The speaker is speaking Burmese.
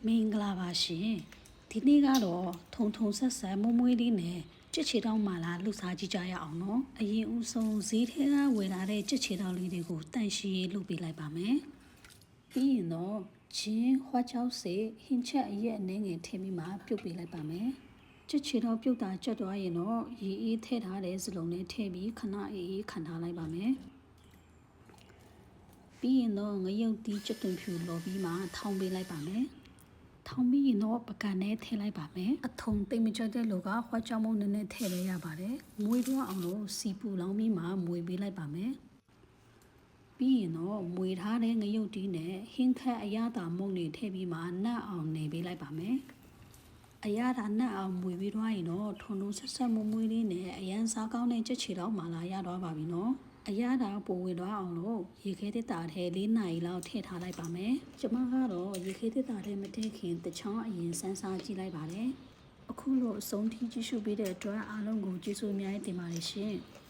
မင်္ဂလာပါရှင်ဒီနေ့ကတော့ထုံထုံဆက်ဆက်မွမွေးလေးနဲ့ကြက်ချေတောင်းမှလာလှူစားကြည့်ကြရအောင်နော်အရင်ဦးဆုံးဈေးထဲကဝယ်လာတဲ့ကြက်ချေတောင်းလေးတွေကိုတန့်ရှင်းရေးလုပ်ပေးလိုက်ပါမယ်ပြီးရင်တော့ချင်းဟွားချောက်စေဟင်းချက်အရက်အနေငယ်ထည့်ပြီးမှပြုတ်ပေးလိုက်ပါမယ်ကြက်ချေတောင်းပြုတ်တာကြက်သွားရင်တော့ရေအေးထည့်ထားတဲ့စလုံးလေးထည့်ပြီးခဏအေးခံထားလိုက်ပါမယ်ပြီးရင်တော့ငရုတ်တီးကြက်သွန်ဖြူလော်ပြီးမှထောင်းပေးလိုက်ပါမယ်ထောင်းပြီးရင်တော့ပကံနဲ့ထည့်လိုက်ပါမယ်အထုံတိတ်မကြတဲ့လူကဟွားကြောင်မုံနည်းနည်းထည့်လဲရပါတယ်မွေးတော့အောင်လို့စီပူလောင်းပြီးမှမွေပေးလိုက်ပါမယ်ပြီးရင်တော့မွေထားတဲ့ငရုတ်တီးနဲ့ဟင်းခက်အရသာမုံတွေထည့်ပြီးမှနတ်အောင်နေပေးလိုက်ပါမယ်အရသာနတ်အောင်မွေပြီးတော့ရင်တော့ထုံထုံဆက်ဆက်မွေးလေးနဲ့အရန်စားကောင်းတဲ့ကြက်ချေတော့မှလာရတော့ပါပြီနော်အရသာပိုဝင်သွားအောင်လို့ရေခဲတစ်တာထဲ4နာရီလောက်ထည့်ထားလိုက်ပါမယ်။ကျမကတော့ရေခဲတစ်တာထဲမထည့်ခင်တချောင်းအရင်စမ်းစားကြည့်လိုက်ပါတယ်။အခုလိုအဆုံးထိကြည့်ရှုပေးတဲ့အတွက်အားလုံးကိုကျေးဇူးအများကြီးတင်ပါတယ်ရှင်။